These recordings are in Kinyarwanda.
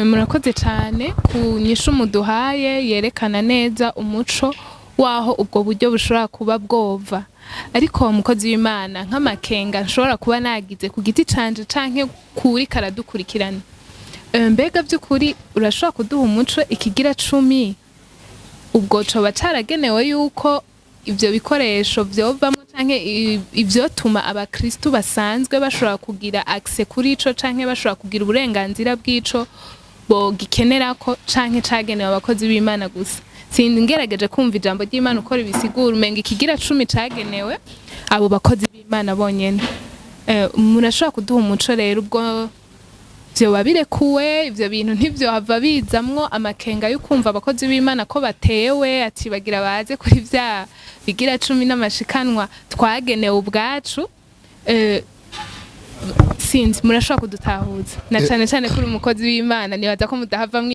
Murakoze cyane ku nyishu muduhaye yerekana neza umuco waho ubwo buryo bushobora kuba bwova. Ariko mukozi w'Imana nk'amakenga nshobora kuba nagize ku giti canje canke kuri karadukurikirana. Mbega by'ukuri urashobora kuduha umuco ikigira 10 ubwo coba caragenewe yuko ivyo bikoresho vyovamo canke ivyotuma abakristu basanzwe bashobora kugira access kuri ico canke bashobora kugira uburenganzira bw'ico bogikenerako canke cagenewe abakozi b'Imana gusa. Sindi ngerageje kumva ijambo ry'Imana uko ribisigura umenga ikigira 10 cagenewe abo bakozi b'Imana bonyene. Murashobora kuduha umuco rero ubwo vyoba birekuwe ivyo bintu ntivyohava bizamwo amakenga yo kumva abakozi b'Imana ko batewe ati bagira baze kuri vya bigira 10 n'amashikanwa twagenewe ubwacu. Sinzi murashobora kudutahuza na cane cane kuri umukozi w'Imana nibaza ko mudahavamwe.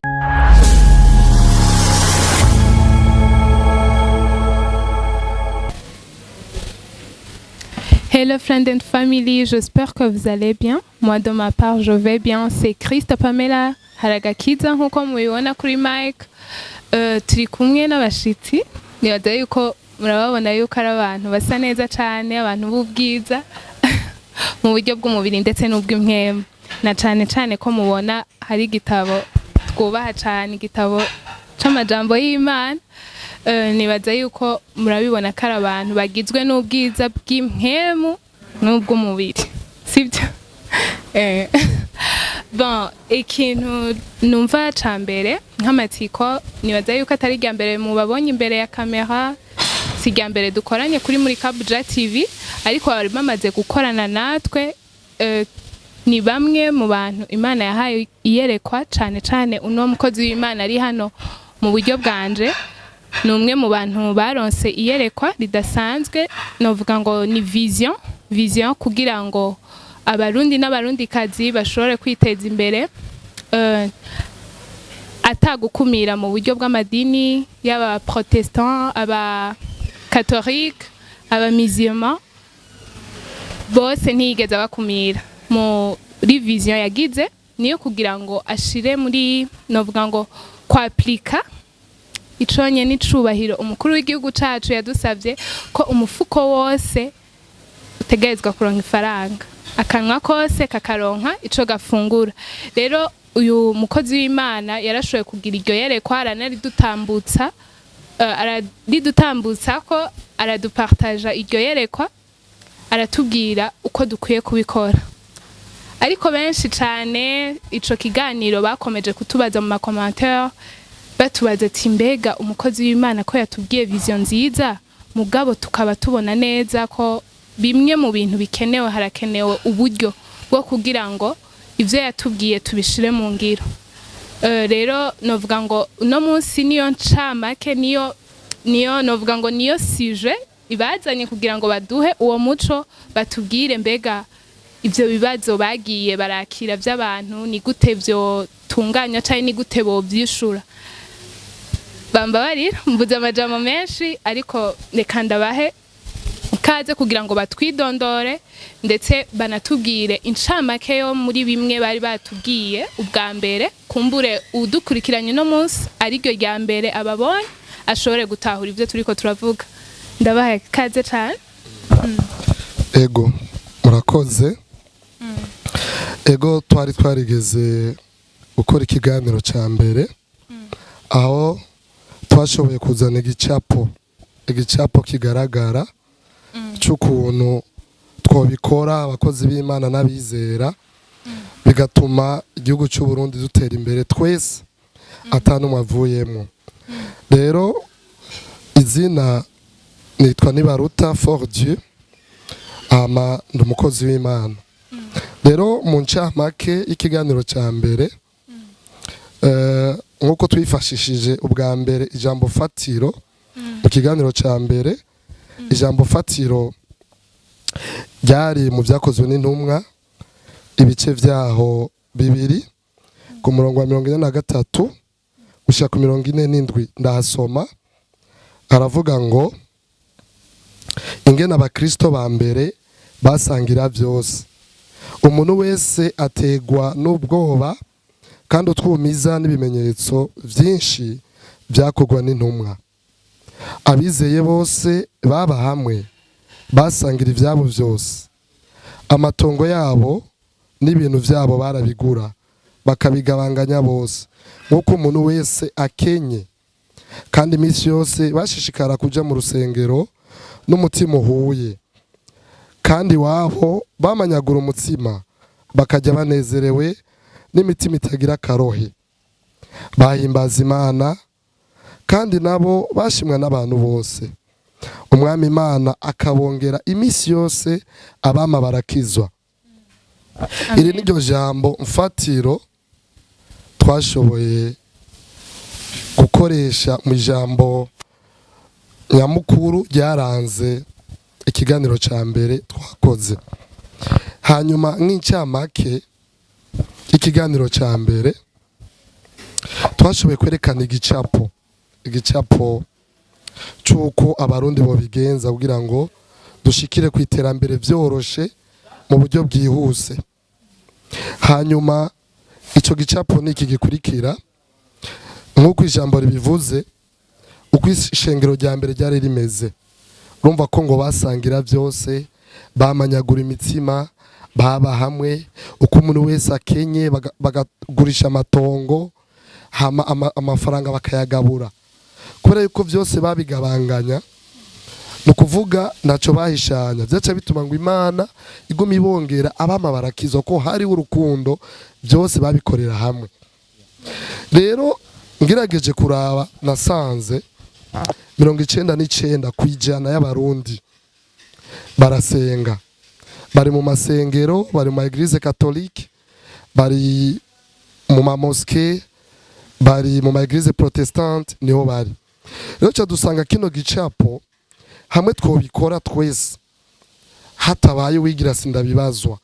Hello friends and family, j'espère que vous allez bien. Moi de ma part, je vais bien. C'est Christ Pamela Haragakiza nkuko mubibona kuri mic. Turi kumwe n'abashitsi. Nibaza yuko murababona yuko ari abantu basa neza cyane, abantu b'ubwiza mu buryo bw'umubiri ndetse n'ubw'impwemu. Na cane cane ko mubona hari igitabo twubaha cyane, igitabo c'amajambo y'Imana. Nibaza yuko murabibona ko ari abantu bagizwe n'ubwiza bw'impwemu n'ubw'umubiri, sibyo? Bon, ikintu numva ca mbere nk'amatsiko nibaza yuko atari rya mbere mubabonye imbere ya kamera, si rya mbere dukoranye kuri muri Kabuja TV, ariko bari bamaze gukorana natwe. Ni bamwe mu bantu Imana yahaye iyerekwa cane cane uno mukozi w'Imana ari hano mu buryo bwanje. Ni umwe mu bantu baronse iyerekwa ridasanzwe, novuga ngo ni vision kugira ngo abarundi n'abarundikazi bashobore kwiteza imbere atagukumira mu buryo bw'amadini y'aba protestant, aba catholique, aba musulman, bose ntiyigeze bakumira. Muri vision yagize niyo kugira ngo ashire muri novuga ngo kwaplika iconye n'icubahiro umukuru w'igihugu cacu yadusavye ko umufuko wose utegerezwa kuronka ifaranga, akanwa kose kakaronka ico gafungura. Rero uyu mukozi w'Imana yarashoboye kugira iryo yerekwa, araridutambutsa ko aradupartaja iryo yerekwa, aratubwira uko dukwiye kubikora. Ariko benshi cane ico kiganiro bakomeje kutubaza mu makommentaire batubaza ati mbega umukozi w'Imana ko yatubwiye vision nziza mugabo tukaba tubona neza ko bimwe mu bintu bikenewe, harakenewe uburyo bwo kugira ngo ivyo yatubwiye tubishire mu ngiro. Rero novuga ngo uno munsi niyo ncamake, niyo novuga ngo niyo sujet ibazanye kugira ngo baduhe uwo muco, batubwire mbega ivyo bibazo bagiye barakira vy'abantu ni gute vyo tunganya cyane ni gute bo vyishura. Bambabarira mvuze amajambo menshi, ariko reka ndabahe kaze kugira ngo batwidondore ndetse banatubwire incamake yo muri bimwe bari batubwiye ubwa mbere, kumbure udukurikiranye no munsi ariryo rya mbere ababonye ashobore gutahura ivyo turiko turavuga. Ndabahe kaze cyane. Ego murakoze. Ego twarigeze gukora ikiganiro ca mbere aho twashoboye kuzana igicapo kigaragara c'ukuntu twobikora abakozi b'Imana n'abizera bigatuma igihugu cy'u Burundi dutera imbere twese atanumwe avuyemo. Rero izina nitwa Nibaruta For Dieu, ama ndi umukozi w'Imana. Rero mu ncamake ikiganiro ca mbere nkuko twifashishije ubwa mbere ijambo fatiro mu kiganiro ca mbere, ijambo fatiro ryari mu vyakozwe n'intumwa ibice vyaho 2 ku murongo wa 43 gushika ku 47 ndahasoma. Aravuga ngo ingene abakristo ba mbere basangira vyose, umuntu wese ategwa n'ubwoba kandi utwumiza n'ibimenyetso byinshi byakorwa n'intumwa. Abizeye bose baba hamwe basangira ibyabo byose, amatongo yabo n'ibintu byabo barabigura bakabigabanganya bose nk'uko umuntu wese akenye, kandi iminsi yose bashishikara kujya mu rusengero n'umutima uhuye, kandi wabo bamanyagura umutsima bakajya banezerewe n'imitima itagira akarohe, bahimbaza Imana, kandi nabo bashimwa n'abantu bose. Umwami Imana akabongera iminsi yose abama barakizwa. Iri ni ryo jambo mfatiro twashoboye gukoresha mu ijambo nyamukuru ryaranze ikiganiro cya mbere twakoze. Hanyuma nk'incamake ikiganiro cya mbere twashoboye kwerekana igicapo cy'uko abarundi bo bigenza kugira ngo dushikire ku iterambere byoroshe mu buryo bwihuse. Hanyuma icyo gicapo ni iki gikurikira nk'uko ijambo ribivuze, uko ishengero rya mbere ryari rimeze. Urumva ko ngo basangira byose, bamanyagura imitsima, baba hamwe, uko umuntu wese akenye bagagurisha amatongo, amafaranga bakayagabura. Kubera yuko byose babigabanganya, ni ukuvuga ntacyo bahishanya, byaca bituma ngo Imana iguma ibongera abama barakizwa, ko hariho urukundo, byose babikorera hamwe. Rero ngerageje kuraba nasanze 99% y'abarundi barasenga, bari mu masengero, bari mu Eglise Catholique, bari mu mamoske, bari mu Eglise Protestante, niho bari. Rero cyo dusanga kino gicapo hamwe twobikora twese hatabaye wigira sindabibazwa,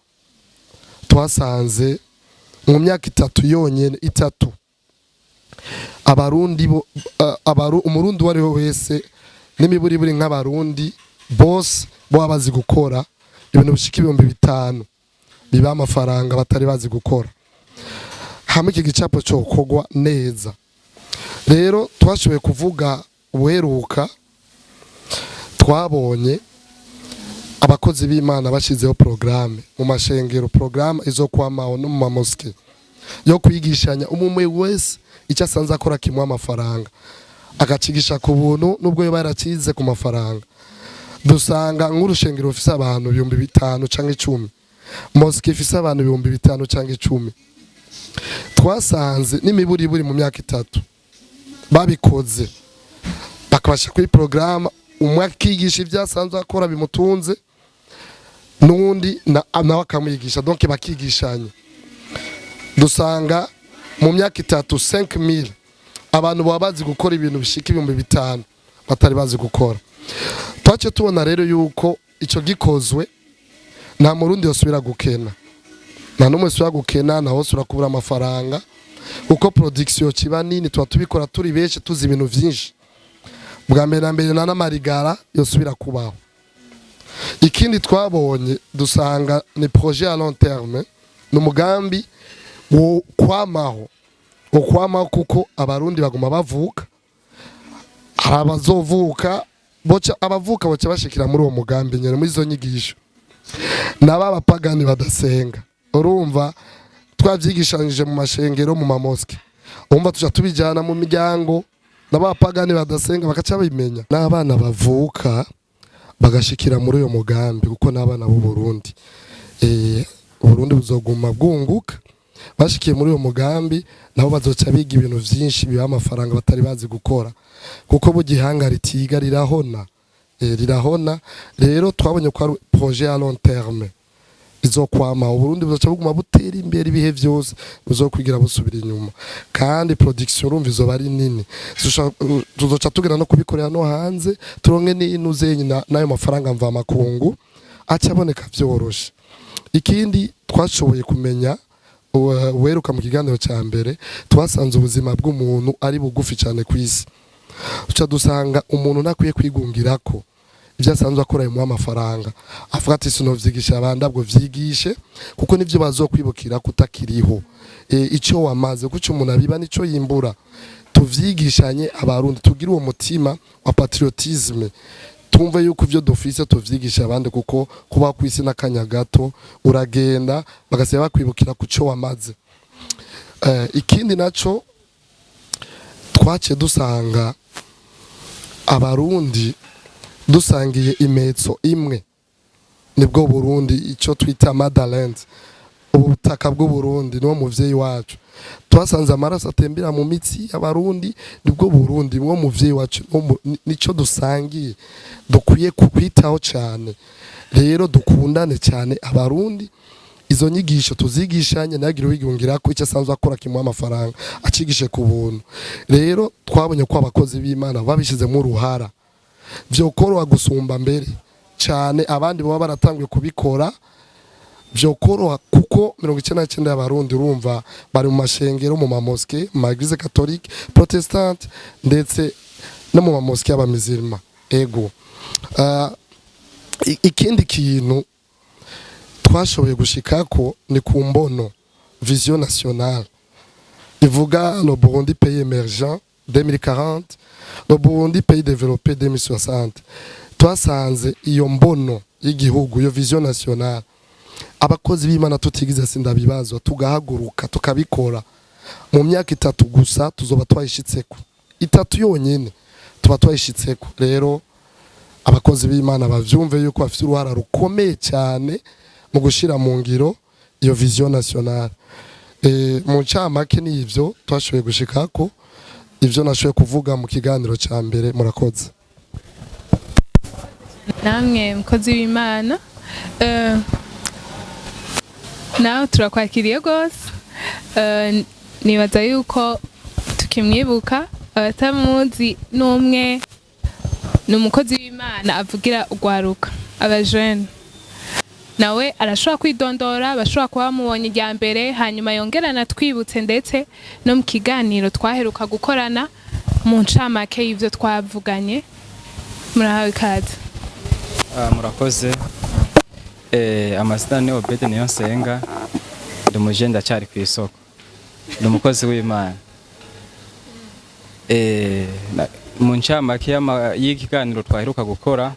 twasanze mu myaka 3 yonyene abarundi umurundi wari wese n'imiburiburi nk'abarundi bose bo abazi gukora ibintu bishika 5,000 biba amafaranga batari bazi gukora. Hamwe iki gicapo cyo kogwa neza. Rero twashoboye kuvuga uheruka, twabonye abakozi b'Imana bashizeho programme mu mashengero, programme izo kwamaho no mu mamoske yo kwigishanya umumwe wese icyo asanze akora kimwe amafaranga, agacigisha ku buntu nubwo yo baracize ku mafaranga. Dusanga nk'urushengero rufise abantu 5,000 canke 10, moske ifise abantu 5,000 canke 10. Twasanze n'imiburiburi mu myaka 3 babikoze, bakabasha kuri programme, umwe akigisha ibyo asanzwe akora bimutunze, n'undi nawe akamwigisha, donc bakigishanye. Dusanga mu myaka 3 5,000 abantu baba bazi gukora ibintu bishika 5,000 batari bazi gukora. Twace tubona rero yuko icyo gikozwe nta murundi yosubira gukena, nta n'umwe yosubira gukena, na hose urakubura amafaranga, kuko production kiba nini, tuba tubikora turi benshi, tuzi ibintu byinshi. Bwa mbere na mbere n'amarigara yosubira kubaho. Ikindi twabonye dusanga ni projet à long terme, n'umugambi wo kwamaho kuko abarundi baguma bavuka, abazovuka abavuka boca bashikira muri uwo mugambi nyene, muri izo nyigisho n'abapagani badasenga. Urumva twavyigishanyije mu mashengero, mu mamoske, umva tuja tubijana mu miryango, n'abapagani badasenga bakaca bimenya, n'abana bavuka bagashikira muri uyo mugambi, kuko n'abana b'u Burundi Burundi buzoguma bwunguka. Bashikiye muri uyo mugambi nabo bazoca biga ibintu byinshi biba amafaranga batari bazi gukora, kuko bugihanga ritiga rirahona. Rero twabonye ko ari projet à long terme izokwama, Burundi buzoca buguma butera imbere ibihe byose, buzokwigira busubira inyuma, kandi production urumva izoba ari nini. Tuzoca tugera no kubikorera no hanze, turonke n'inuzenyi nayo mafaranga mva makungu acaboneka byoroshe. Ikindi twashoboye kumenya weruka mu kiganiro cya mbere, twasanze ubuzima bw'umuntu ari bugufi cyane ku isi. Tuca dusanga umuntu nakwiye kwigungirako ibyo asanzwe akora mu amafaranga, avuga ati sinovyigisha abandi, abwo vyigishe, kuko nivyo bazokwibukira kutakiriho. icyo wamaze kuko umuntu abiba nico yimbura tuvyigishanye abarundi tugira uwo mutima wa patriotisme tumve yuko ivyo dufise tuvyigisha abandi kuko kuba kwisi n'akanya gato uragenda bagasaba bakwibukira kuco wamaze. Ikindi naco twace dusanga abarundi dusangiye imetso imwe nibwo Burundi ico twita motherland ubutaka bw'u Burundi no muvyeyi wacu twasanze amaraso atembera mu mitsi y'abarundi nibwo Burundi mwo muvyeyi wacu nico dusangiye dukwiye kukwitaho cyane rero dukundane cyane abarundi izo nyigisho tuzigishanye nagira wigungira ko icyo asanzwe akora kimwe amafaranga acigishe ku buntu rero twabonye ko abakozi b'Imana babishize mu ruhara vyokoroha gusumba mbere cyane abandi baba baratangiye kubikora vyokoroha kuko 99% y'abarundi urumva bari mu mashengero mu mamoske mu Eglise catholique protestante ndetse no mu mamoske y'abamizirima ego ikindi kintu twashoboye gushikako ni ku mbono vision nationale ivuga le Burundi pays émergent 2040 le Burundi pays développé 2060 twasanze iyo mbono y'igihugu yo vision nationale abakozi b'Imana tutigize sindabibazwa tugahaguruka tukabikora mu myaka 3 gusa tuzoba twayishitseko 3 yonyene tuba twayishitseko rero abakozi b'Imana bavyumve yuko bafite uruhara rukomeye cyane mu gushira mu ngiro iyo vision nationale mu camake n'ivyo twashoboye gushikako ivyo nashoboye kuvuga mu kiganiro ca mbere murakoze namwe mukozi w'Imana nawe turakwakiriye gose nibaza yuko tukimwibuka abatamuzi n'umwe ni umukozi w'Imana avugira ugwaruka abajene nawe arashobora kwidondora bashobora kuba bamubonye irya mbere hanyuma yongerana twibutse ndetse no mu kiganiro twaheruka gukorana mu ncamake y'ivyo twavuganye murahawe ikaze. Murakoze amazina ni Obede Niyonsenga ndi umujene ndacyari ku isoko ndi umukozi w'Imana mu ncamake y'ikiganiro twaheruka gukora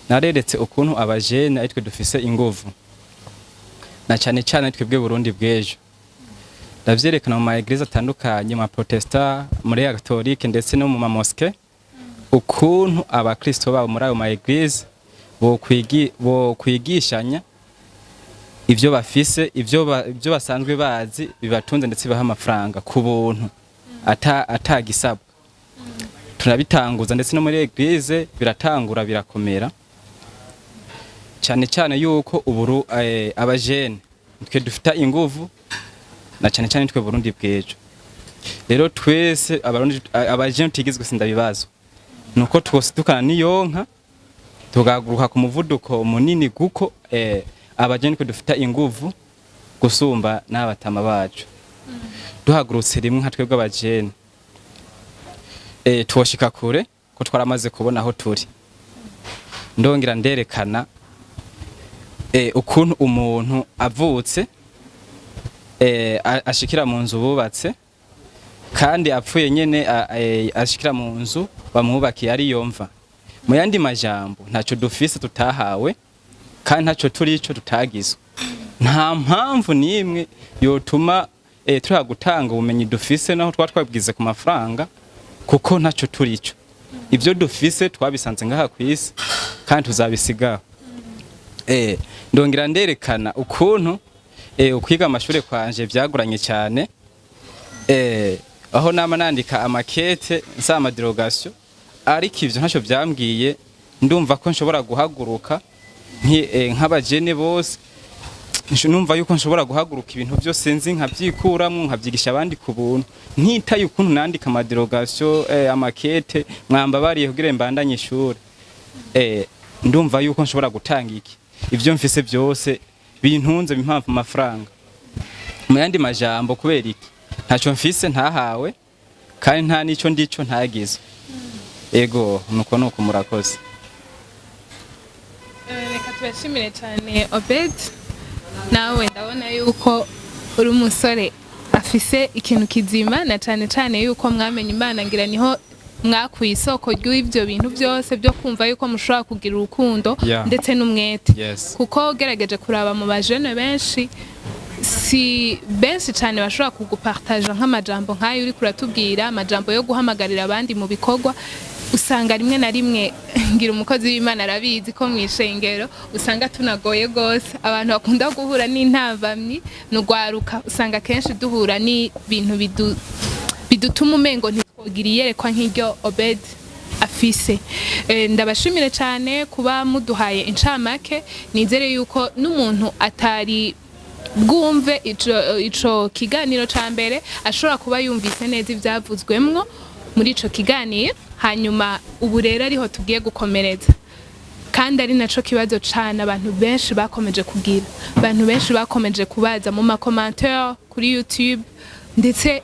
nareretse ukuntu abajene aritwe dufise inguvu na cyane cyane twebwe Burundi bw'ejo ndavyerekana mu maeglise atandukanye mu protesta muri catholique ndetse no mu mamoske ukuntu abakristo babo muri ayo maeglise bo kwigishanya ivyo bafise ivyo basanzwe bazi bibatunze ndetse baha amafaranga ku buntu atagisabwa turabitanguza ndetse no muri eglise biratangura birakomera cyane cyane yuko uburu abajene twe dufita inguvu na cyane cyane twe Burundi bw'ejo rero twese abarundi abajene tigizwe sindabibazo nuko twose dukana niyonka tugaguruka ku muvuduko munini guko abajene twe dufita inguvu gusumba n'abatama bacu duhagurutse rimwe nka twebwe abajene twoshika kure ko twaramaze kubona aho turi ndongera nderekana ukuntu umuntu avutse ashikira mu nzu bubatse kandi apfuye nyene ashikira mu nzu bamwubakiye ari yomva mu yandi majambo ntaco dufise tutahawe kandi ntaco turi ico tutagizwe nta mpamvu nimwe yotuma turi gutanga ubumenyi dufise naho twabwize ku mafaranga kuko ntaco turi ico ivyo dufise twabisanze ngaha kwisi kandi tuzabisigaho ndongera nderekana ukuntu ukwiga amashure kwanje vyaguranye cyane aho nama nandika amakete nsama derogation ariko ivyo ntacyo vyambwiye ndumva ko nshobora guhaguruka nk'abajene bose numva yuko nshobora guhaguruka ibintu byose nzi nkavyikuramwe nkavyigisha abandi ku buntu ntitaye ukuntu nandika amaderogation amakete mwamba bariye kugira mbandanye ishure ndumva yuko nshobora gutanga iki ivyo mfise byose bintunze bimpamvu amafaranga mu yandi majambo kubera iki ntaco mfise ntahawe kandi nta nico ndico ntagize ego nuko murakoze. Reka tubashimire cyane Obed nawe ndabona yuko uri umusore mufise ikintu kizima na cane cane yuko mwamenye Imana ngira niho mwakuye isoko ry'ibyo bintu byose byo kumva yuko mushobora kugira urukundo ndetse n'umwete kuko gerageje kuraba mu bajene benshi si benshi cyane bashobora kugupartager nk'amajambo nk'ayo uri kuratubwira amajambo yo guhamagarira abandi mu bikorwa usanga rimwe na rimwe ngira umukozi w'Imana arabizi ko mwishengero usanga tunagoye gose abantu bakunda guhura n'intambamyi n'ugwaruka usanga kenshi duhura n'ibintu bidutuma umengo ntitwogira iyerekwa nk'iryo Obed afise. Ndabashimire cyane kuba muduhaye incamake nizere yuko n'umuntu atari bwumve ico kiganiro ca mbere ashobora kuba yumvise neza ivyavuzwemwo muri ico kiganiro hanyuma ubu rero ariho tugiye gukomereza kandi ari naco kibazo cyane abantu benshi bakomeje kugira abantu benshi bakomeje kubaza mu commentaire kuri YouTube ndetse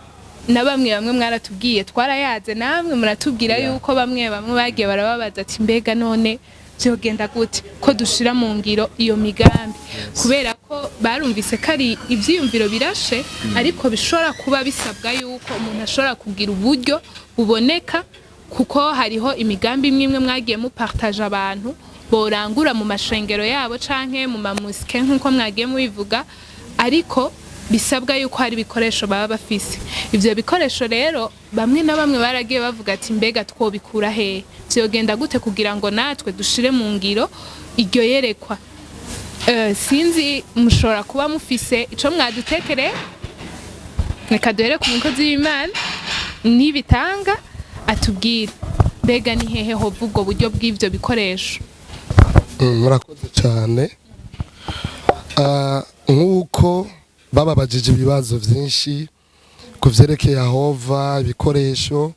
na bamwe mwaratubwiye twarayaze namwe muratubwira yuko bamwe bagiye barababaza ati mbega none byogenda gute ko dushira mu ngiro iyo migambi kubera ko barumvise kari ivyiyumviro birashe ariko bishobora kuba bisabwa yuko umuntu ashobora kugira uburyo buboneka kuko hariho imigambi imwe mwagiye mu partage abantu borangura mu mashengero yabo canke mu mamusike nkuko mwagiye mubivuga ariko bisabwa yuko hari ibikoresho baba bafise ivyo bikoresho rero bamwe na bamwe baragiye bavuga ati mbega twobikura he byogenda gute kugira ngo natwe dushire mu ngiro iryo yerekwa sinzi mushobora kuba mufise ico mwadutekere reka duhere ku mukozi w'Imana nibitanga atubwira mbega ni hehe hova ubwo buryo bw'ivyo bikoresho. Murakoze cyane nk'uko bababajije ibibazo byinshi ku vyerekeye Yehova ibikoresho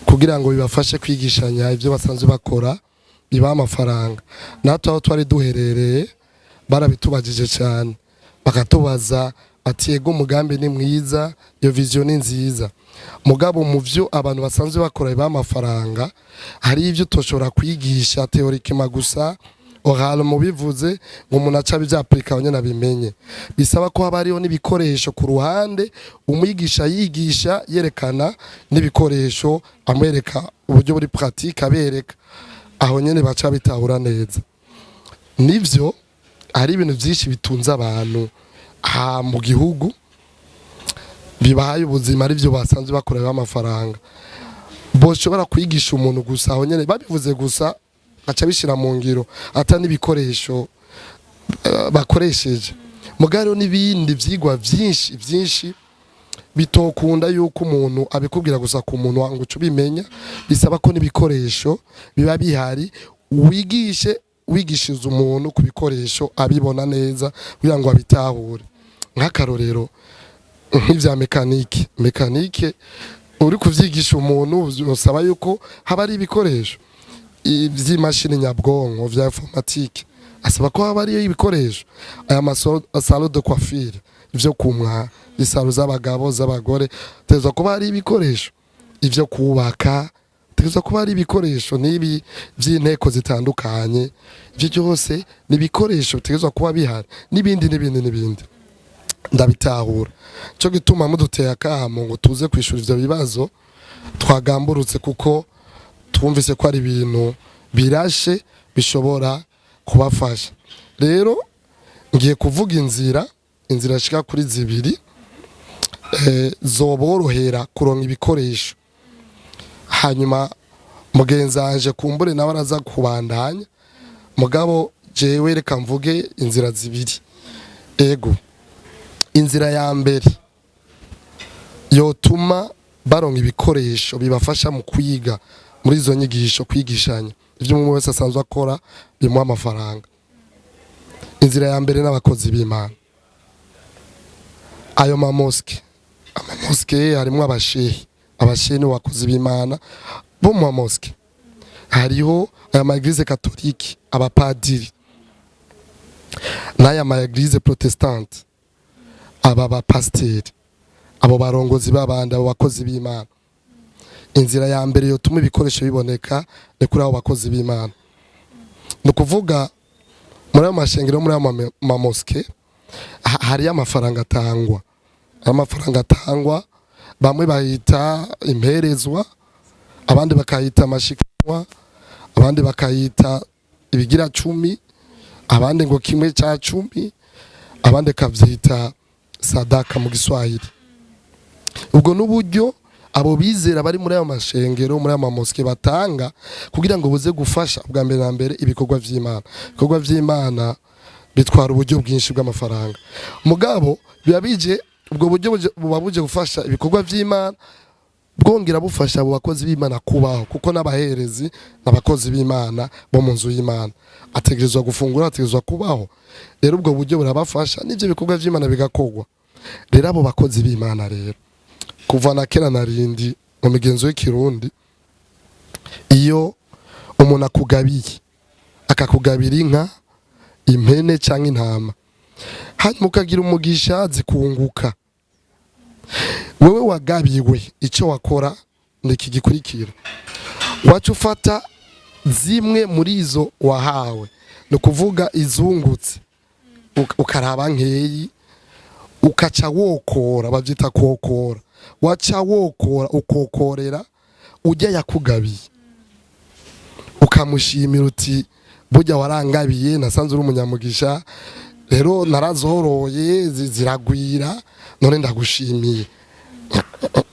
kugira ngo bibafashe kwigishanya ibyo basanzwe bakora biba amafaranga natwe aho twari duherereye barabitubajije cyane bakatubaza ati yego umugambi ni mwiza iyo vision ni nziza mugabo mu byo abantu basanzwe bakora biba amafaranga hari ibyo toshobora kwigisha teorikima gusa oral mu bivuze ngo umuntu aca bivyapurika abanyana bimenye bisaba ko haba hariho n'ibikoresho ku ruhande umwigisha yigisha yerekana n'ibikoresho amwereka uburyo buri pratique abereka aho nyene baca bitahura neza nivyo hari ibintu byinshi bitunze abantu mu gihugu bibahaye ubuzima ari byo basanzwe bakora amafaranga boshobora kwigisha umuntu gusa aho nyene babivuze gusa aca bishira mu ngiro ata n'ibikoresho bakoresheje mugaro n'ibindi vyigwa vyinshi bitokunda yuko umuntu abikubwira gusa ku muntu wangu cubimenya bisaba ko n'ibikoresho biba bihari wigishiza umuntu ku bikoresho abibona neza kugira ngo abitahure nk'akarorero nk'ivya mekanike uri kuvyigisha umuntu usaba yuko haba ari ibikoresho ivy'imashini nyabwonko vya informatique asaba ko haba ari ibikoresho aya salon de coiffure ivyo kumwa isaro z'abagabo z'abagore tezo kuba ari ibikoresho ivyo kubaka tezo kuba ari ibikoresho nibi vy'inteko zitandukanye ivyo byose ni ibikoresho tezo kuba bihari n'ibindi ndabitahura cyo gituma muduteye akamo ngo tuze kwishura ivyo bibazo twagamburutse kuko twumvise ko ari ibintu birashe bishobora kubafasha rero ngiye kuvuga inzira shika kuri zibiri zoborohera kuronka ibikoresho hanyuma mugenzanje kumbure nawe araza kubandanya mugabo jewe reka mvuge inzira zibiri ego inzira ya mbere yotuma baronka ibikoresho bibafasha mu kwiga muri izo nyigisho kwigishanya ivyo umuntu wese asanzwe akora bimuha amafaranga inzira ya mbere n'abakozi b'Imana ayo amamoske harimo abashehe ni bakozi b'Imana bo mu mamoske hariho aya ma-église catholique abapadiri n'aya ma-église protestante aba bapasteri abo barongozi b'abandi abo bakozi b'Imana inzira ya mbere yotuma ibikoresho biboneka ni kuri abo bakozi b'Imana no kuvuga muri ayo mashengero muri ayo mamoske hari amafaranga atangwa amafaranga atangwa, bamwe bayita imperezwa, abandi bakayita amashikanwa, abandi bakayita ibigira 10, abandi ngo kimwe cya 10, abandi kavyita sadaka mu Giswahili. Ubwo n'uburyo abo bizera bari muri ayo mashengero, muri ayo mamoske batanga kugira ngo buze gufasha bwa mbere na mbere ibikorwa vy'Imana. Ibikorwa vy'Imana bitwara uburyo bwinshi bw'amafaranga. Mugabo biba bije ubwo buryo buba buje gufasha ibikorwa vy'Imana, bwongera bufasha abo bakozi b'Imana kubaho, kuko n'abaherezi n'abakozi b'Imana bo mu nzu y'Imana ategerezwa gufungura, ategerezwa kubaho. Rero ubwo buryo burabafasha n'ivyo bikorwa vy'Imana bigakogwa. Rero abo bakozi b'Imana rero kuva na kera narindi mu migenzo y'ikirundi, iyo umuntu akugabiye akakugabira inka, impene cyangwa intama, hanyuma ukagira umugisha zikunguka, wewe wagabiwe, icyo wakora niki gikurikira: wacu ufata zimwe muri izo wahawe, no kuvuga izungutse, ukaraba nkeyi, ukaca wokora, bavyita kokora, waca wokora, ukokorera ujya yakugabiye, ukamushimira uti burya warangabiye, nasanze uri umunyamugisha, rero narazoroye ziragwira, none ndagushimiye,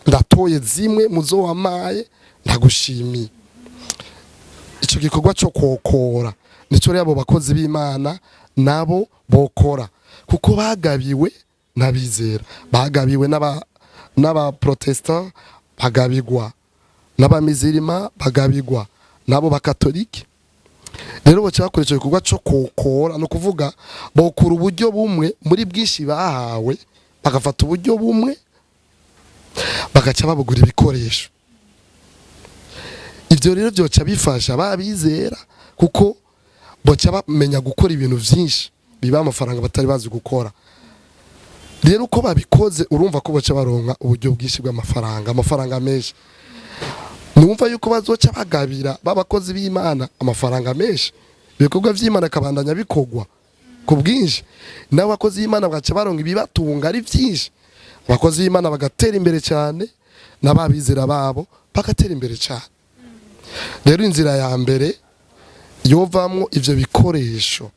ndatoye zimwe muzo wamaye, ndagushimiye. Ico gikorwa cyo kokora nico rero abo bakozi b'Imana nabo bokora, kuko bagabiwe n'abizera, bagabiwe n'aba protestant, bagabigwa n'abamizirima, bagabigwa nabo bakatolike. Rero baca bakora ico gikorwa cyo kokora, no kuvuga bokura uburyo bumwe muri bwinshi bahawe, bagafata uburyo bumwe bagaca babugura ibikoresho. Ivyo rero byoca bifasha babizera, kuko boca bamenya gukora ibintu vyinshi biba amafaranga batari bazi gukora. Rero uko babikoze urumva ko boca baronka uburyo bwinshi bw'amafaranga, amafaranga menshi. Numva yuko bazoca bagabira babakozi b'Imana amafaranga menshi, ibikorwa vy'Imana kabandanya bikogwa ku bwinshi, n'abakozi b'Imana bagaca baronka ibibatunga ari vyinshi, abakozi b'Imana bagatera imbere cyane, n'ababizera babo bagatera imbere cyane. Rero inzira ya mbere yovamwo ivyo bikoresho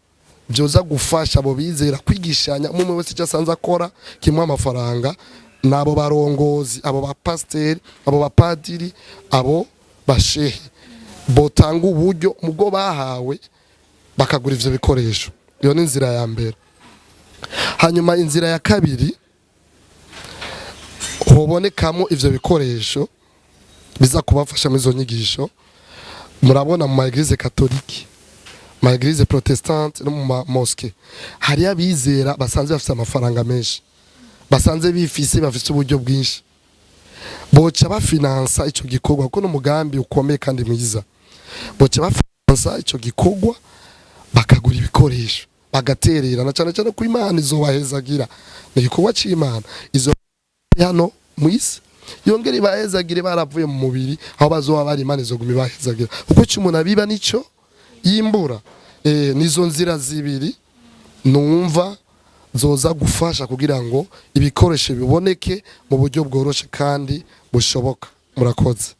byoza gufasha abo bizera kwigishanya, umwe wese icyo asanze akora kimwe amafaranga, nabo barongozi, abo bapasteri, abo bapadiri, abo bashehe botanga uburyo mugo bahawe bakagura ivyo bikoresho. Iyo ni inzira ya mbere. Hanyuma inzira ya kabiri, hobonekamo ivyo bikoresho biza kubafasha muri zo nyigisho. Murabona mu maeglise katolike, maeglise protestante no mu mosque, hari abizera basanze bafite amafaranga menshi, basanze bifise, bafite uburyo bwinshi, boca bafinansa ico gikorwa, kuko n'umugambi ukomeye kandi mwiza. Boca bafinansa ico gikorwa, bakagura ibikoresho, bagaterera, na cyane cyane ku Imana izobahezagira. Ni igikorwa c'Imana izo hano mwisi, yongera ibahezagire baravuye mu mubiri, aho bazoba bari Imana izoguma ibahezagira, kuko cy'umuntu abiba nico yimbura. Nizo nzira zibiri numva zoza gufasha kugira ngo ibikoresho biboneke mu buryo bworoshe kandi bushoboka. Murakoze.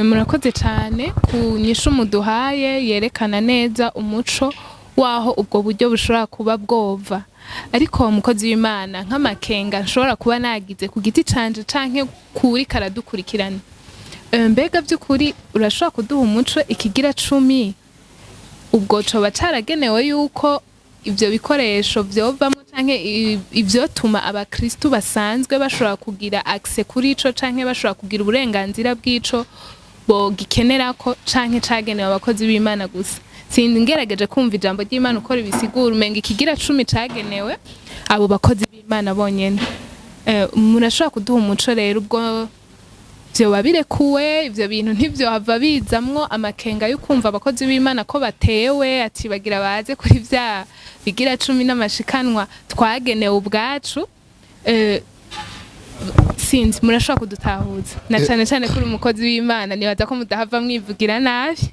Murakoze cyane ku nyishu muduhaye yerekana neza umuco waho ubwo buryo bushobora kuba bwova. Ariko umukozi w'Imana nk'amakenga nshobora kuba nagize ku giti canje canke kuri karadukurikirana, mbega by'ukuri urashobora kuduha umuco ikigira 10 ubwo coba caragenewe yuko ivyo bikoresho vyovamo, canke ivyo tuma abakristu basanzwe bashobora kugira access kuri ico, canke bashobora kugira uburenganzira bw'ico bogikenerako, canke cagenewe abakozi b'Imana gusa? Sindi ngerageje kumva ijambo ry'Imana uko ribisigura, umenga ikigira 10 cagenewe abo bakozi b'Imana bonyene. Murashobora kuduha umuco rero ubwo vyoba birekuwe, ivyo bintu ntivyo hava bizamwo amakenga yo kumva abakozi b'Imana ko batewe ati bagira baze kuri vya bigira 10 n'amashikanwa twagenewe ubwacu. Sinzi murashobora kudutahuza, na cyane cyane kuri umukozi w'Imana nibaza ko mudahava mwivugira nabi.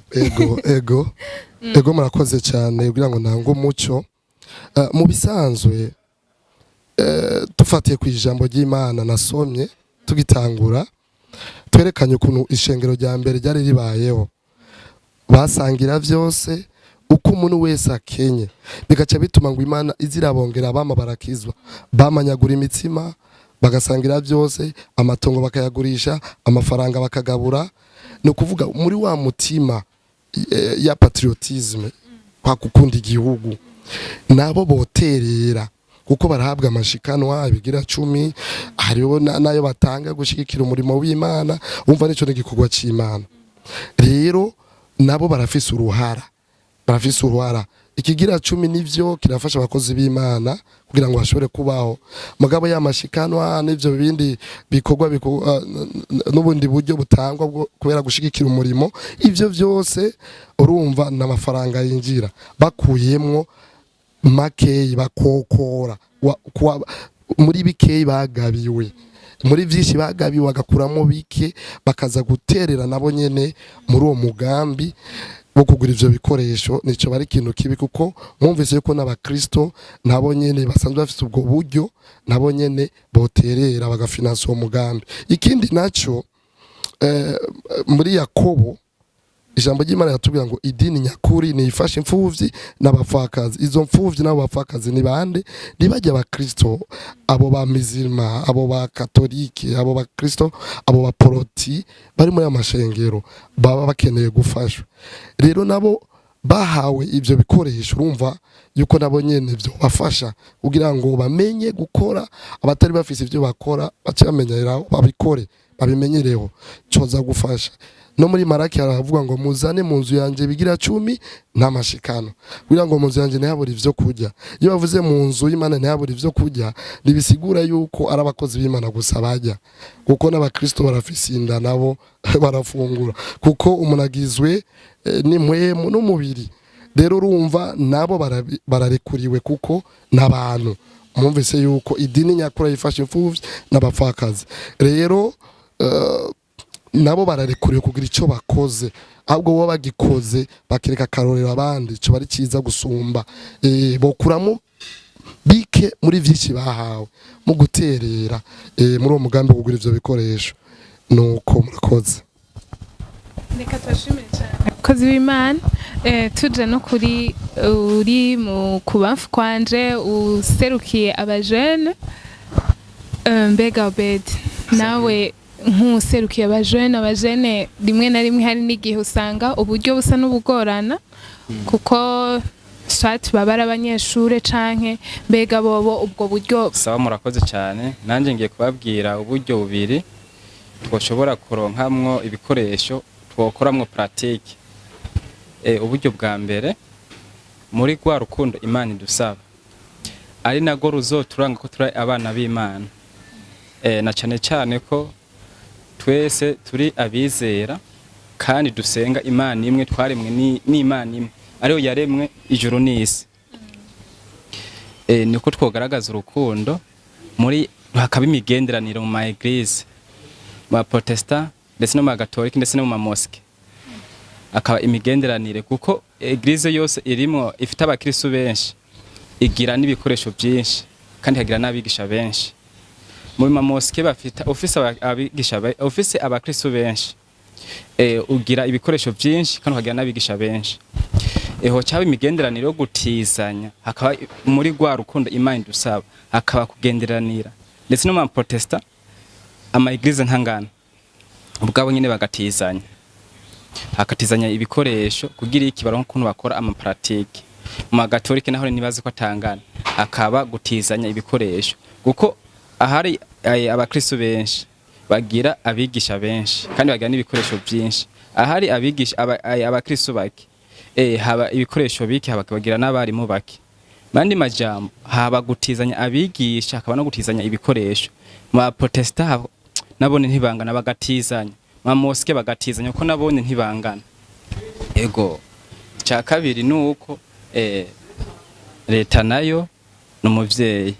Ego murakoze cyane kugira ngo ntango umuco. Mu bisanzwe dufatiye ku ijambo ry'Imana nasomye tugitangura twerekanye ukuntu ishengero rya mbere ryari ribayeho basangira vyose uko umuntu wese akenye bigaca bituma ngo Imana izirabongera abama barakizwa bamanyagura imitsima bagasangira byose amatongo bakayagurisha amafaranga bakagabura no kuvuga muri wa mutima ya patriotisme kwa gukunda igihugu nabo boterera kuko barahabwa amashikanwa bigira 10 hariho nayo batanga gushikira umurimo w'Imana umva nico n'igikorwa c'Imana rero nabo barafise uruhara ikigira 10 nivyo kirafasha abakozi b'Imana kugira ngo bashobore kubaho mugabo y'amashikanwa n'ivyo bindi bikorwa n'ubundi buryo butangwa kubera gushigikira umurimo ivyo vyose urumva n'amafaranga yinjira bakuyemwo makeyi bakokora muri bikeyi bagabiwe muri vyinshi bagabiwe bagakuramo bike bakaza guterera nabo nyene muri uwo mugambi wo kugura ivyo bikoresho nico bari kintu kibi kuko mwumvise yuko n'abakristo nabo nyene basanzwe bafite ubwo buryo nabo nyene boterera bagafinansa uwo mugambi ikindi naco muri Yakobo ijambo ry'Imana yatubwira ngo idini nyakuri ni ifasha imfuvyi n'abapfakazi izo mfuvyi n'abo bapfakazi ni bande nibajya abakristo abo ba mizima abo ba katolike abo ba kristo abo ba poroti bari muri amashengero baba bakeneye gufashwa rero nabo bahawe ivyo bikoresho urumva yuko nabo nyene byo bafasha kugira ngo bamenye gukora abatari bafise ivyo bakora bacamenyeraho babikore babimenyereho coza gufasha no muri Maraki haravuga ngo muzane mu nzu yanje bigira 10 n'amashikano kugira ngo mu nzu yanje ntihabura ivyo kurya iyo bavuze mu nzu y'Imana ntihabura ivyo kurya nibisigura yuko ari abakozi b'Imana gusa bajya kuko n'abakristo barafise inda nabo barafungura kuko umunagizwe n'impwemu n'umubiri rero urumva nabo bararekuriwe kuko n'abantu mwumvise yuko idini nyakura yifashe imfuvyi n'abapfakazi rero nabo bararekuriwe kugira ico bakoze ahubwo bo bagikoze bakireka karorero abandi cyo bari ciza gusumba bokuramo bike muri vyinshi bahawe mu guterera muri uwo mugambi kugura ivyo bikoresho nuko murakoze reka twashimire cyane kozi w'Imana tuje no kuri uri mu kubafu kwanje userukiye abajene mbega Obed nawe nk'userukiye abajene rimwe na rimwe hari n'igihe usanga uburyo busa n'ubugorana kuko swati babara abanyeshure canke mbega bobo ubwo buryo sawa murakoze cyane nanje ngiye kubabwira uburyo bubiri twoshobora kuronkamwo ibikoresho twokoramwo pratique uburyo bwa mbere muri gwa rukundo Imana idusaba ari nago ruzoturanga ko turi abana b'Imana na cyane ko twese turi abizera kandi dusenga Imana imwe twaremwe n'Imana imwe ariyo yaremwe ijuru n'isi niko twogaragaza urukundo muri hakaba imigenderanire mu ma eglise ma protestant ndetse no ma gatolika ndetse no mu mosque akaba imigenderanire kuko eglise yose irimo ifite abakristo benshi igira n'ibikoresho byinshi kandi hagira n'abigisha benshi mu mosque bafite office abakristo benshi ugira ibikoresho byinshi kandi ukagira n'abigisha benshi eho cyaba imigenderanire yo gutizanya hakaba muri gwa rukundo Imana idusaba hakaba kugenderanira ndetse no mu protestant ama eglise ntangana ubwabo nyine bagatizanya hakatizanya ibikoresho kugira iki baronko kuntu bakora ama pratique mu gatolika naho nibaze ko atangana akaba gutizanya ibikoresho kuko ahari abakristo benshi bagira abigisha benshi kandi bagira n'ibikoresho byinshi ahari abigisha abakristo bake haba ibikoresho bike bagira n'abarimu bake bandi majambo haba gutizanya abigisha hakaba no gutizanya ibikoresho ma protestant nabone ntibangana bagatizanya ma mosque bagatizanya ko nabone ntibangana ego cya kabiri nuko leta nayo n'umuvyeyi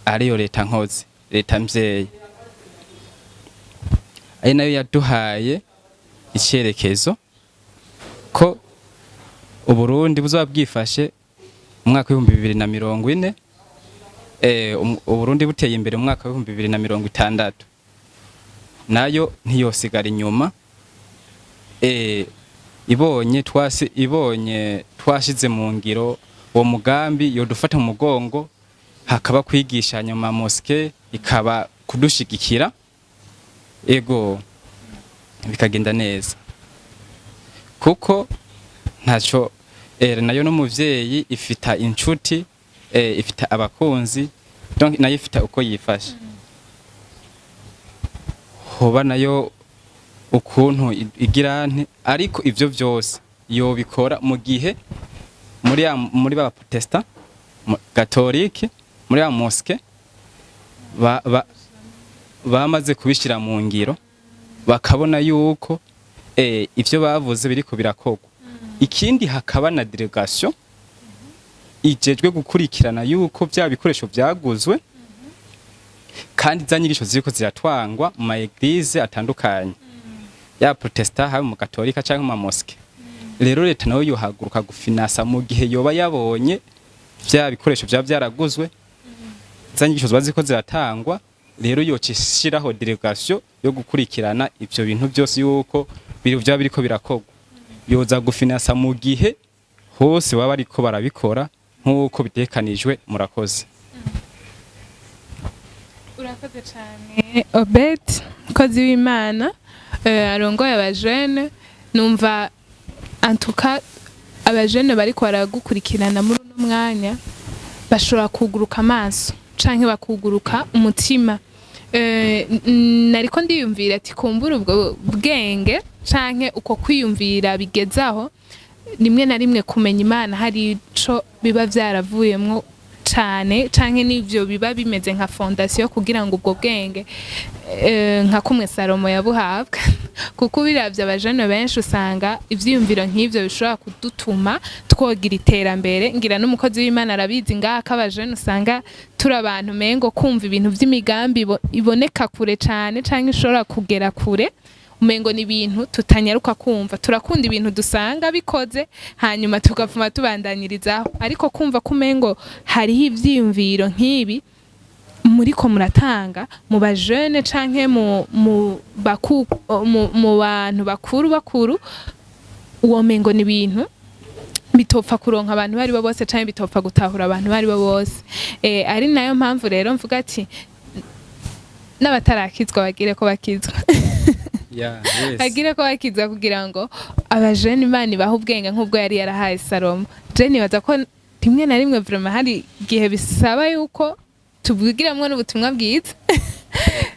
ariyo leta nkozi leta mvyeyi ari nayo yaduhaye icyerekezo ko Uburundi buzoba bwifashe mu mwaka wa 2040 Uburundi buteye imbere mu mwaka wa 2060 nayo ntiyosigara inyuma ibonye twashize mu ngiro uwo mugambi yodufata mu mugongo hakaba kwigisha nyuma moske ikaba kudushigikira ego bikagenda neza kuko ntaco nayo n'umuvyeyi ifita inshuti ifita abakunzi donc nayo ifita uko yifasha hoba nayo ukuntu igirante ariko ivyo vyose yo bikora mu gihe muri ba protestant catholique muri ba mosque bamaze kubishira mu ngiro bakabona yuko ivyo bavuze biriko birakorwa ikindi hakaba na delegation ijejwe gukurikirana yuko bya bikoresho byaguzwe kandi za nyigisho ziriko ziratwangwa mu eglise atandukanye ya protestant ha mu katolika cyangwa mu mosque rero leta nayo yohaguruka gufinansa mu gihe yoba yabonye bya bikoresho byaraguzwe za nyigisho zibaziko ziratangwa rero yocishiraho delegation yo gukurikirana ivyo bintu byose yuko biriko birakorwa yoza gufinansa mu gihe hose baba ariko barabikora nkuko bitekanijwe murakoze. Urakoze cyane Obed kozi w'Imana arongoye abajene numva antuka abajene bariko baragukurikirana muri uno mwanya bashobora kuguruka amaso canke bakuguruka umutima nariko ndiyumvira ati kumbura ubwo bwenge canke uko kwiyumvira bigezaho rimwe na rimwe kumenya Imana hari ico biba vyaravuyemwo cane canke n'ivyo biba bimeze nka fondation kugira ngo ubwo bwenge nka kumwe Salomo yabuhabwa kuko biravye abajene benshi usanga ivyiyumviro nk'ivyo bishobora kudutuma twogira iterambere ngira n'umukozi w'Imana arabizi ngaha kabajene usanga turi abantu mengo kumva ibintu vy'imigambi iboneka kure cane canke ishobora kugera kure umengo ni ibintu tutanyaruka kumva turakunda ibintu dusanga bikoze hanyuma tugapfuma tubandanyirizaho ariko kumva kumengo hariho ivyiyumviro nk'ibi muriko muratanga mu bajene canke mu bantu bakuru uwo mengo ni ibintu bitopfa kuronka abantu bari bo bose canke bitopfa gutahura abantu bari bo bose ari nayo mpamvu rero mvuga ati n'abatarakizwa bagire ko bakizwa agire ko bakiza kugira ngo abajene Imana baho ubwenge nk'ubwo yari yarahaye Salomo je nibaza ko rimwe na rimwe vraiment hari gihe bisaba yuko tubwigiramwe n'ubutumwa bwiza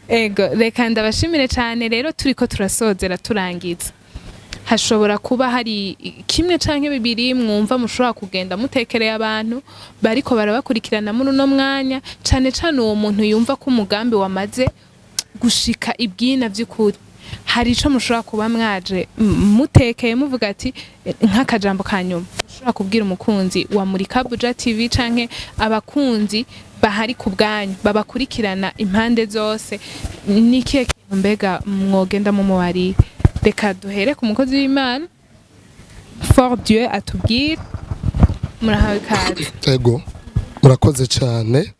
ego reka ndabashimire cyane rero turiko turasozera turangiza hashobora kuba hari kimwe canke bibiri mwumva mushobora kugenda mutekereye abantu bariko barabakurikirana muri uno mwanya cane uwo muntu yumva ko umugambi wamaze gushika ibwina vy'ukuri hari ico mushobora kuba mwaje mutekeye muvuga ati nk'akajambo kanyuma mushobora kubwira umukunzi wa Murika Buja TV canke abakunzi bahari ku bwanyu babakurikirana impande zose nikiye kintu mbega mwogenda mu mubari reka duhere ku mukozi w'Imana Fort Dieu atubwire murahawe kazi ego murakoze cyane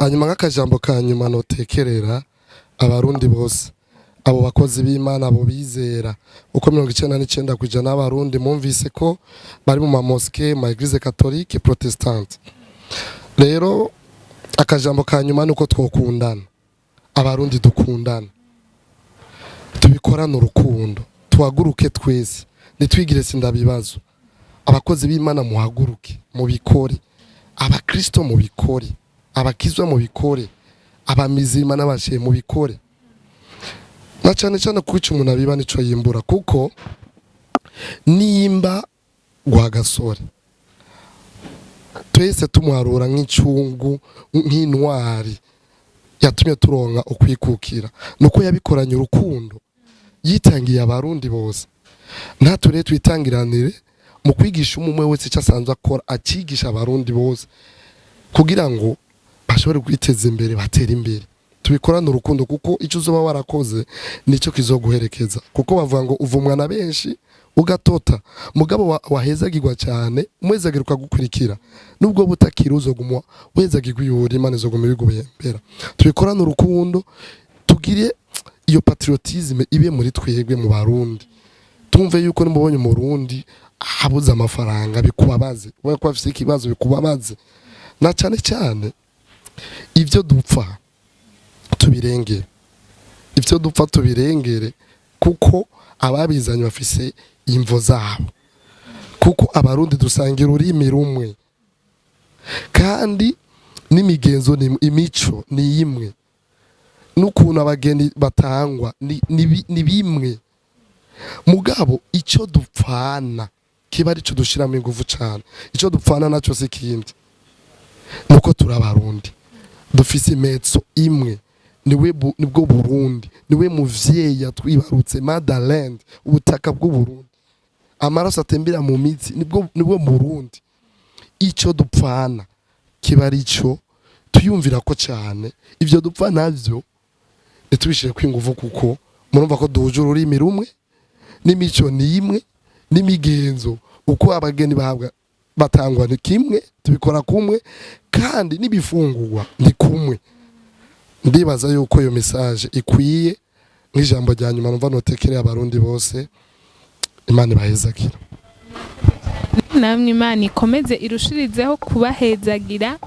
hanyuma nk'akajambo kanyuma notekerera abarundi bose abo bakozi b'Imana abo bizera uko 99% n'abarundi mumvise ko bari mu mamoske ma eglise catholique protestante rero akajambo kanyuma nuko twokundana abarundi dukundana tubikorana urukundo tuhaguruke twese nitwigire sindabibazo abakozi b'Imana muhaguruke mu bikore abakristo mu bikore abakizwa mu bikore abamizima n'abashe mu bikore na cyane kwica umuntu abiba nico yimbura kuko nimba Rwagasore twese tumuharura nk'icungu nk'intwari yatumye turonka ukwikukira nuko yabikoranye urukundo yitangiye abarundi bose ntature twitangiranire mu kwigisha umwe wese cyasanzwe akora akigisha abarundi bose kugira ngo bashobore kwiteza imbere batera imbere tubikorana urukundo kuko icyo uzoba warakoze nicyo kizoguherekeza kuko bavuga ngo uvumwa na benshi ugatota mugabo wahezagirwa cyane umwezagirwa ukagukurikira nubwo butakiri uzogumwa wezagirwa yuri Imana izoguma bigubembera tubikorana urukundo tugire iyo patriotisme ibe muri twegwe mu Barundi tumve yuko nimubonye mu Burundi habuze amafaranga bikubabaze wowe ko afise ikibazo bikubabaze na cyane cyane ivyo dupfa tubirengere ivyo dupfa tubirengere kuko ababizanye bafise imvo zabo kuko Abarundi dusangira ururimi rumwe kandi n'imigenzo imico ni imwe n'ukuntu abageni batangwa ni bimwe mugabo icyo dupfana kiba ari cyo dushiramo ingufu cyane icyo dupfana nacyo si kindi nuko turabarundi dufise imetso imwe nibwo Burundi niwe muvyeyi yatwibarutse motherland ubutaka bw'u Burundi amaraso atembera mu mitsi nibwo Burundi icyo dupfana kiba ari cyo tuyumvira ko cyane ivyo dupfa navyo tubishire kwinguvu kuko murumva ko duhuje ururimi rumwe n'imico ni imwe n'imigenzo uko abageni bahabwa batangwa ni kimwe tubikora kumwe kandi n'ibifungurwa ni kumwe ndibaza yuko iyo message ikwiye nk'ijambo rya nyuma numva notekereye Abarundi bose Imana ibahezagira namwe Imana ikomeze irushirizeho kubahezagira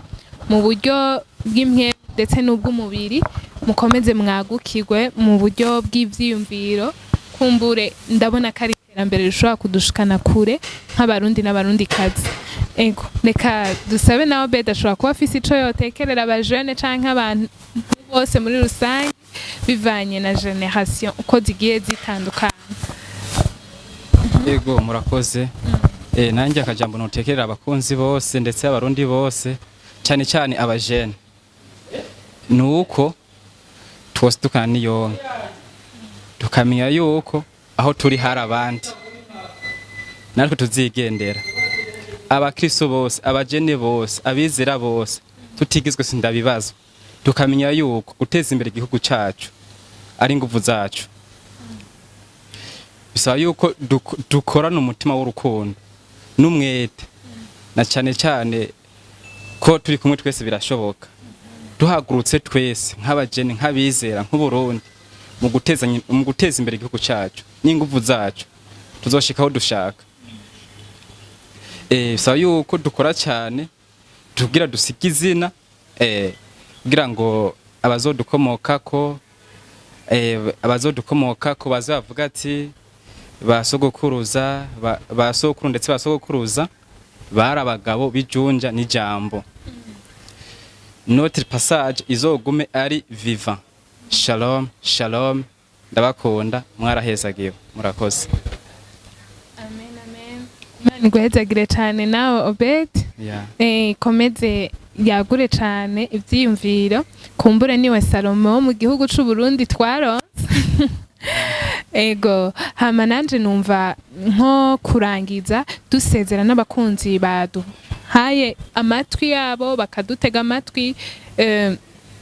mu buryo bw'imwe ndetse n'ubw'umubiri mukomeze mwagukirwe mu buryo bw'ivyiyumviro kumbure ndabona ko ari iterambere rishobora kudushikana kure nk'Abarundi n'Abarundi kazi ego reka dusabe nawe Obed ashobora kuba afise ico yotekerera abajene canke abantu bose muri rusange bivanye na generation uko zigiye zitandukana. Ego murakoze nanjye akajambo notekerera abakunzi bose ndetse Abarundi bose cyane cyane abajene nuko twose tukaniyonka tukamenya yuko aho turi hari abandi natwe tuzigendera abakristo bose abajene bose abizera bose tutigizwe sindabibazo tukamenya yuko guteza imbere igihugu cyacu ari ingufu zacu bisaba yuko dukorana umutima w'urukundo n'umwete na cyane cyane ko turi kumwe twese birashoboka duhagurutse twese nk'abajene nk'abizera nk'Uburundi mu guteza imbere igihugu cyacu n'ingufu zacu tuzoshikaho dushaka bisaba yuko dukora cyane tugira dusika izina kugira ngo abazodukomokako bazavuga ati basogokuruza basokuru ndetse basogokuruza bari abagabo bijunja n'ijambo notre passage izogume ari vivant shalom shalom ndabakunda mwarahezagiwe murakoze amen amen Imana iguhezagire cyane nawe Obed komeze yagure cyane ivyiyumviro kumbure niwe Salomo mu gihugu c'u Burundi twaronse ego hama nanje numva nko kurangiza dusezera n'abakunzi baduhaye amatwi yabo bakadutega amatwi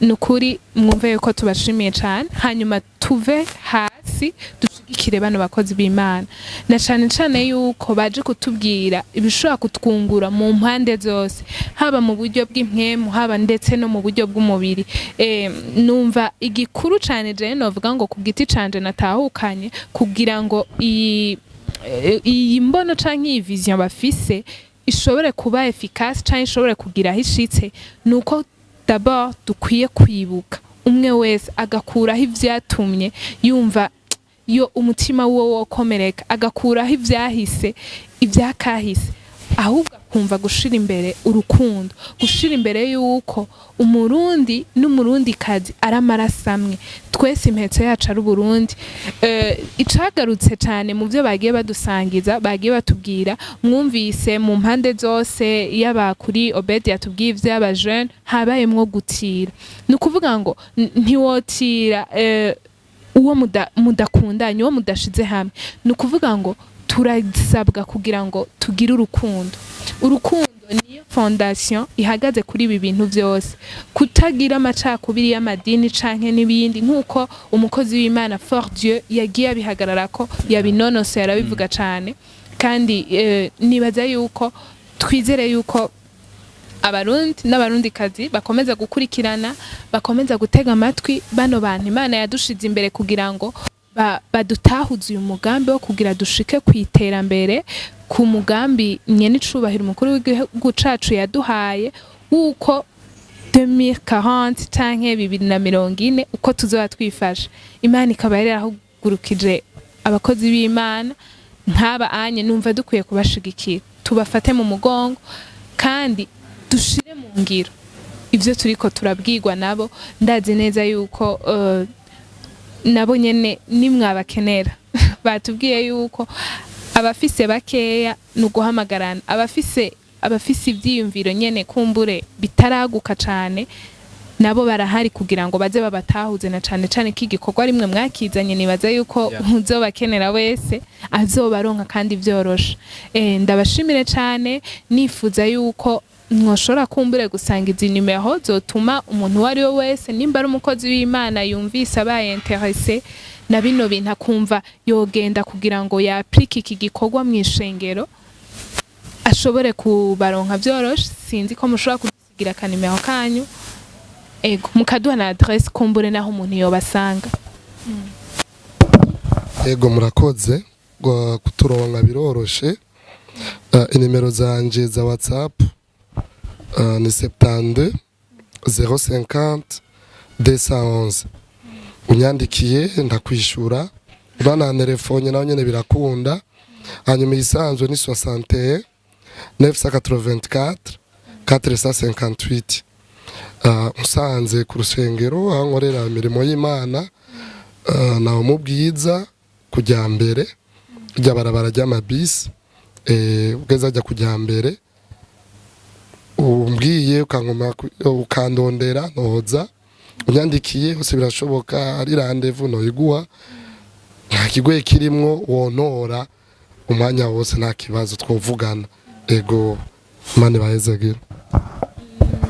nukuri mwumve yuko tubashimiye cyane hanyuma tuve hasi dushigikire bano bakozi b'Imana na cyane yuko baje kutubwira ibishobora kutwungura mu mpande zose haba mu buryo bw'impwemu haba ndetse no mu buryo bw'umubiri numva igikuru cyane je novuga ngo ku giti canje natahukanye kugira ngo iyi mbono canke iyi vision bafise ishobore kuba efficace canke ishobore kugira hishitse nuko d'abord dukwiye kwibuka umwe wese agakuraho ivyatumye yumva yo umutima wo wokomereka agakuraho ivyahise ivyakahise ahubwo kumva gushira imbere urukundo gushira imbere yuko umurundi n'umurundi kazi aramarasamwe twese impetso yacu ari Burundi icagarutse cyane mu byo bagiye badusangiza bagiye batubwira mwumvise mu mpande zose yabakuri Obed yatubwiye ivy'abajene habayemwo gutira ni kuvuga ngo ntiwotira uwo mudakundanye uwo mudashize hamwe ni ukuvuga ngo turasabwa kugira ngo tugire urukundo niyo fondation ihagaze kuri ibi bintu byose, kutagira amacakubiri y'amadini canke n'ibindi, nk'uko umukozi w'Imana Fort Dieu yagiye abihagarara ko yabinonosoye arabivuga cane. Kandi nibaza yuko twizere yuko abarundi n'abarundikazi bakomeza gukurikirana, bakomeza gutega amatwi bano bantu Imana yadushize imbere kugira ngo badutahuze uyu mugambi wo kugira dushike ku iterambere, ku mugambi nyene icubahiro umukuru w'igihugu cacu yaduhaye wuko 2040 canke 2040 uko tuzoba twifashe. Imana ikaba yarahugurukije abakozi b'Imana nk'aba anye, numva dukwiye kubashigikira, tubafate mu mugongo kandi dushire mu ngiro ivyo turiko turabwirwa nabo. Ndazi neza yuko nabo nyene nimwabakenera batubwiye yuko abafise bakeya nuguhamagarana, abafise ivyiyumviro nyene kumbure bitaraguka cane nabo barahari kugira ngo baze babatahuze, na cane cane k'igikorwa rimwe mwakizanye. Nibaza yuko uzobakenera wese azobaronka kandi vyoroshe. Ndabashimire cane, nifuza yuko mwoshobora kumbure gusanga izi nimero zotuma umuntu wari we wese nimba ari umukozi w'Imana yumvise abaye interesse na bino bintu akumva yogenda kugira ngo yaplike iki gikorwa mu ishengero ashobore kubaronka vyoroshe. Sinzi ko mushobora kudusigira akanimero kanyu, ego mukaduha na adresse kumbure naho umuntu yobasanga. Ego murakoze kuturonka biroroshe. Inimero zanje za WhatsApp ni 72 050 211. Unyandikiye ndakwishura, urana telefone nawe nyene birakunda. Hanyuma isanzwe ni 61 984 458. Musanze ku rusengero aho nkorera imirimo y'Imana, naho mu Bwiza kujya mbere rya barabara ry'amabisi, ugeze ajya kujya mbere umbwiye ukandondera noza, unyandikiye hose birashoboka. Ari rendez-vous noyiguha, nta kigoye kirimwo, wonora umwanya wose nta kibazo twovugana. Ego Imana ibahezagira.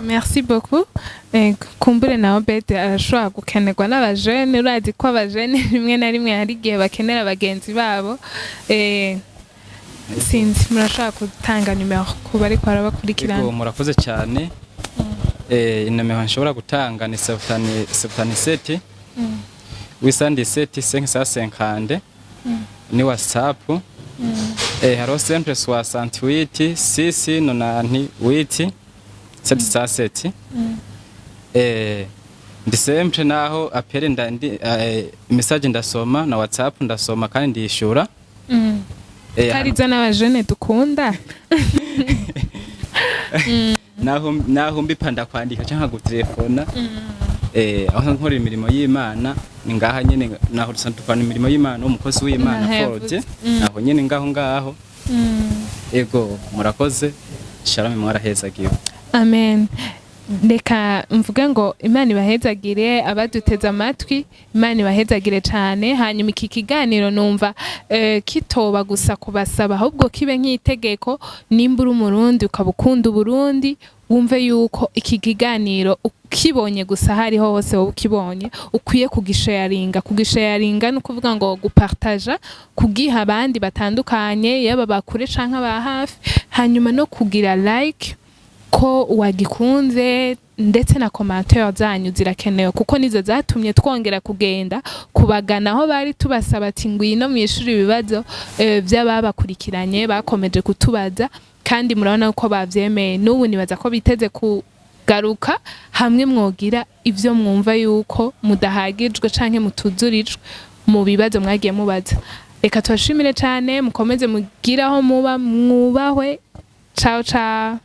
Merci beaucoup. Kumbure na Obed arashobora gukenerwa n'abajene, urazi ko abajene rimwe na rimwe hari igihe bakenera abagenzi babo. Sinzi murashobora gutanga nimero kuba ariko barabakurikirana. Ego murakoze cyane. Inimero nshobora gutanga ni 77 817 550 ni WhatsApp. Haro sempre 68 698 707. Ndi sempre naho apere ndandi message ndasoma na WhatsApp ndasoma kandi ndishura. Kariza n'abajene dukunda. Naho mbipanda kwandika cyangwa gutelefona. Aho nkora imirimo y'Imana ni ngaha nyene, naho dusantupana imirimo y'Imana umukozi w'Imana Forge, naho nyene ngaho. Ego murakoze, shalom mwarahezagiwe. Amen. Reka mvuga ngo Imana ibahezagire, abaduteze amatwi Imana ibahezagire cyane. Hanyuma iki kiganiro numva kitoba gusa kubasaba, ahubwo kibe nk'itegeko. Nimba uri umurundi ukabukunda Uburundi, wumve yuko iki kiganiro ukibonye gusa hariho hose wowe ukibonye ukwiye kugisharinga no kuvuga ngo gupartager, kugiha abandi batandukanye, yaba bakure canke aba hafi. Hanyuma no kugira like ko wagikunze, ndetse na commentaire zanyu zirakenewe kuko nizo zatumye twongera kugenda kubagana aho bari tubasaba ati ngwino mwishuri ibibazo by'ababakurikiranye bakomeje kutubaza, kandi murabona uko bavyemeye. N'ubu nibaza ko biteze kugaruka hamwe mwogira ivyo mwumva yuko mudahagijwe canke mutuzurijwe mu bibazo mwagiye mubaza. Reka tubashimire cyane, mukomeze mugiraho muba mwubahwe. Ciao ciao.